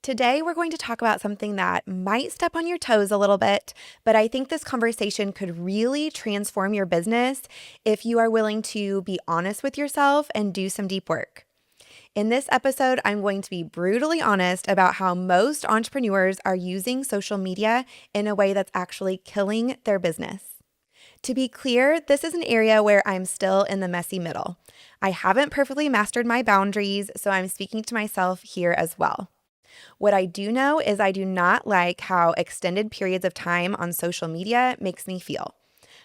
Today, we're going to talk about something that might step on your toes a little bit, but I think this conversation could really transform your business if you are willing to be honest with yourself and do some deep work. In this episode, I'm going to be brutally honest about how most entrepreneurs are using social media in a way that's actually killing their business. To be clear, this is an area where I'm still in the messy middle. I haven't perfectly mastered my boundaries, so I'm speaking to myself here as well. What I do know is I do not like how extended periods of time on social media makes me feel.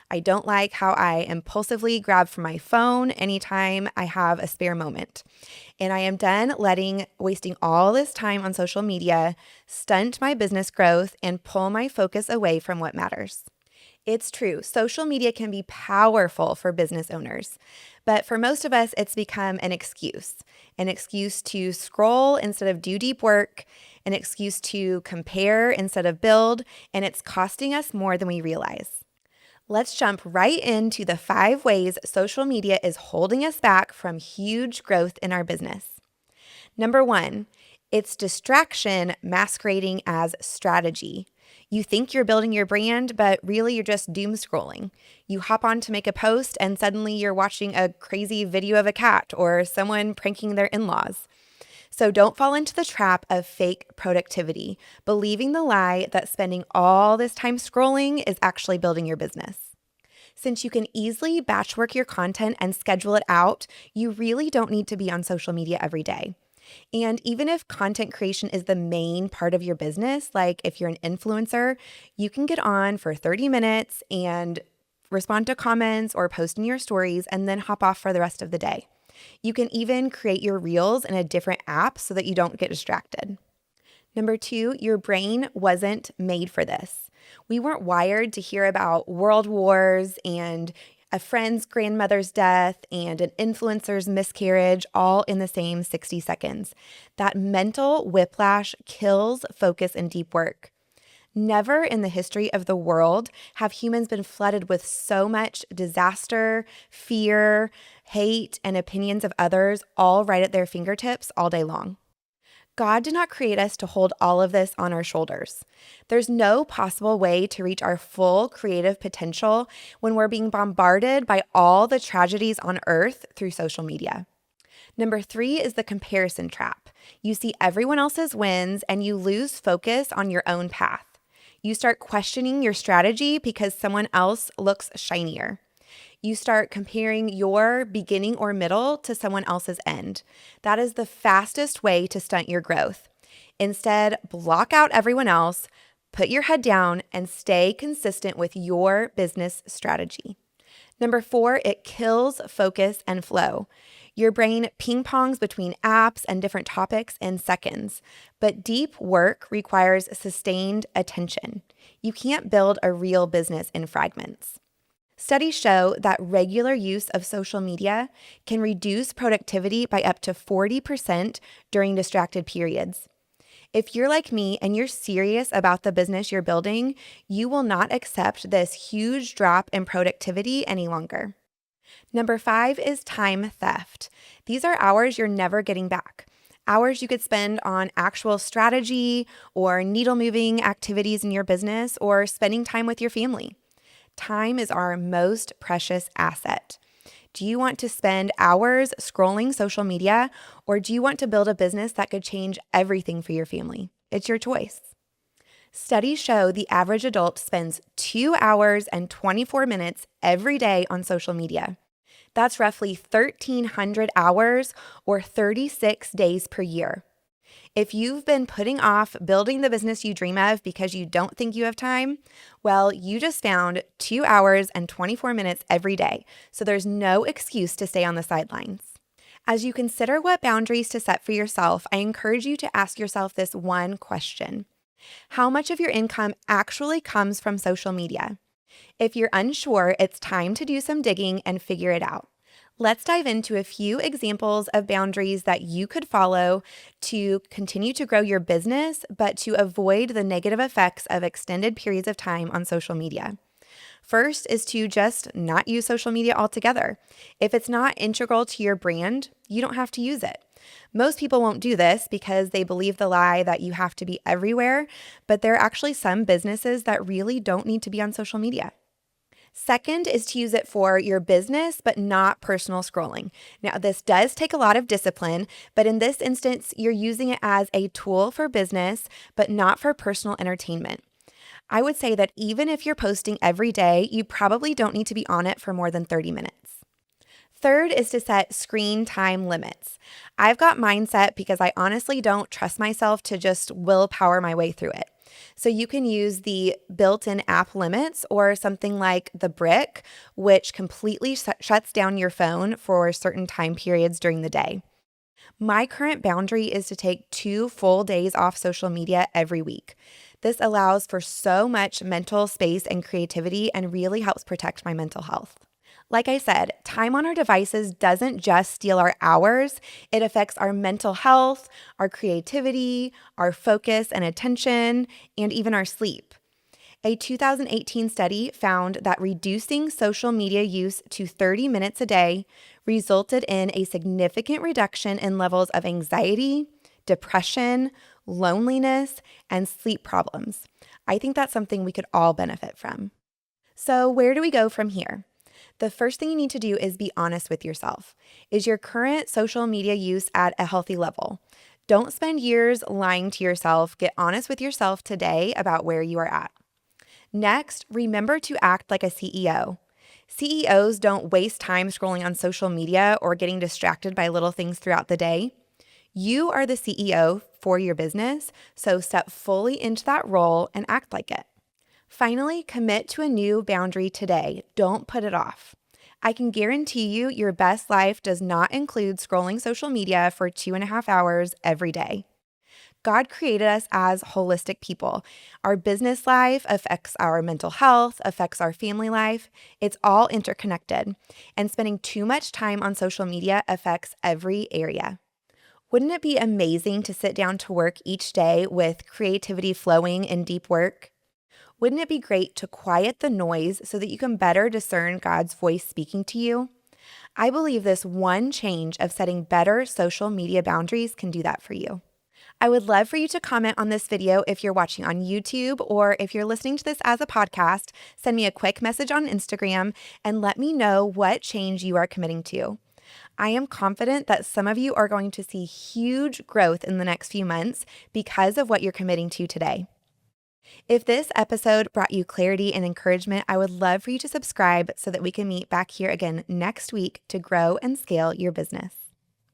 I don't like how I impulsively grab for my phone anytime I have a spare moment. And I am done wasting all this time on social media, stunt my business growth, and pull my focus away from what matters. It's true, social media can be powerful for business owners, but for most of us, it's become an excuse to scroll instead of do deep work, an excuse to compare instead of build, and it's costing us more than we realize. Let's jump right into the 5 ways social media is holding us back from huge growth in our business. Number 1, it's distraction masquerading as strategy. You think you're building your brand, but really you're just doom scrolling. You hop on to make a post and suddenly you're watching a crazy video of a cat or someone pranking their in-laws. So don't fall into the trap of fake productivity, believing the lie that spending all this time scrolling is actually building your business. Since you can easily batch work your content and schedule it out, you really don't need to be on social media every day. And even if content creation is the main part of your business, like if you're an influencer, you can get on for 30 minutes and respond to comments or post in your stories and then hop off for the rest of the day. You can even create your reels in a different app so that you don't get distracted. Number 2, your brain wasn't made for this. We weren't wired to hear about world wars and a friend's grandmother's death and an influencer's miscarriage all in the same 60 seconds. That mental whiplash kills focus and deep work. Never in the history of the world have humans been flooded with so much disaster, fear, hate, and opinions of others all right at their fingertips all day long. God did not create us to hold all of this on our shoulders. There's no possible way to reach our full creative potential when we're being bombarded by all the tragedies on earth through social media. Number 3 is the comparison trap. You see everyone else's wins and you lose focus on your own path. You start questioning your strategy because someone else looks shinier. You start comparing your beginning or middle to someone else's end. That is the fastest way to stunt your growth. Instead, block out everyone else, put your head down, and stay consistent with your business strategy. Number 4, it kills focus and flow. Your brain ping-pongs between apps and different topics in seconds, but deep work requires sustained attention. You can't build a real business in fragments. Studies show that regular use of social media can reduce productivity by up to 40% during distracted periods. If you're like me and you're serious about the business you're building, you will not accept this huge drop in productivity any longer. Number 5 is time theft. These are hours you're never getting back. Hours you could spend on actual strategy or needle moving activities in your business or spending time with your family. Time is our most precious asset. Do you want to spend hours scrolling social media, or do you want to build a business that could change everything for your family? It's your choice. Studies show the average adult spends 2 hours and 24 minutes every day on social media. That's roughly 1,300 hours or 36 days per year. If you've been putting off building the business you dream of because you don't think you have time, well, you just found 2 hours and 24 minutes every day, so there's no excuse to stay on the sidelines. As you consider what boundaries to set for yourself, I encourage you to ask yourself this one question. How much of your income actually comes from social media? If you're unsure, it's time to do some digging and figure it out. Let's dive into a few examples of boundaries that you could follow to continue to grow your business, but to avoid the negative effects of extended periods of time on social media. First is to just not use social media altogether. If it's not integral to your brand, you don't have to use it. Most people won't do this because they believe the lie that you have to be everywhere, but there are actually some businesses that really don't need to be on social media. Second is to use it for your business, but not personal scrolling. Now, this does take a lot of discipline, but in this instance, you're using it as a tool for business, but not for personal entertainment. I would say that even if you're posting every day, you probably don't need to be on it for more than 30 minutes. Third is to set screen time limits. I've got mine set because I honestly don't trust myself to just willpower my way through it. So you can use the built-in app limits or something like the Brick, which completely shuts down your phone for certain time periods during the day. My current boundary is to take 2 full days off social media every week. This allows for so much mental space and creativity and really helps protect my mental health. Like I said, time on our devices doesn't just steal our hours, it affects our mental health, our creativity, our focus and attention, and even our sleep. A 2018 study found that reducing social media use to 30 minutes a day resulted in a significant reduction in levels of anxiety, depression, loneliness, and sleep problems. I think that's something we could all benefit from. So, where do we go from here? The first thing you need to do is be honest with yourself. Is your current social media use at a healthy level? Don't spend years lying to yourself. Get honest with yourself today about where you are at. Next, remember to act like a CEO. CEOs don't waste time scrolling on social media or getting distracted by little things throughout the day. You are the CEO for your business, so step fully into that role and act like it. Finally, commit to a new boundary today. Don't put it off. I can guarantee you your best life does not include scrolling social media for 2.5 hours every day. God created us as holistic people. Our business life affects our mental health, affects our family life. It's all interconnected. And spending too much time on social media affects every area. Wouldn't it be amazing to sit down to work each day with creativity flowing in deep work? Wouldn't it be great to quiet the noise so that you can better discern God's voice speaking to you? I believe this one change of setting better social media boundaries can do that for you. I would love for you to comment on this video if you're watching on YouTube, or if you're listening to this as a podcast, send me a quick message on Instagram and let me know what change you are committing to. I am confident that some of you are going to see huge growth in the next few months because of what you're committing to today. If this episode brought you clarity and encouragement, I would love for you to subscribe so that we can meet back here again next week to grow and scale your business.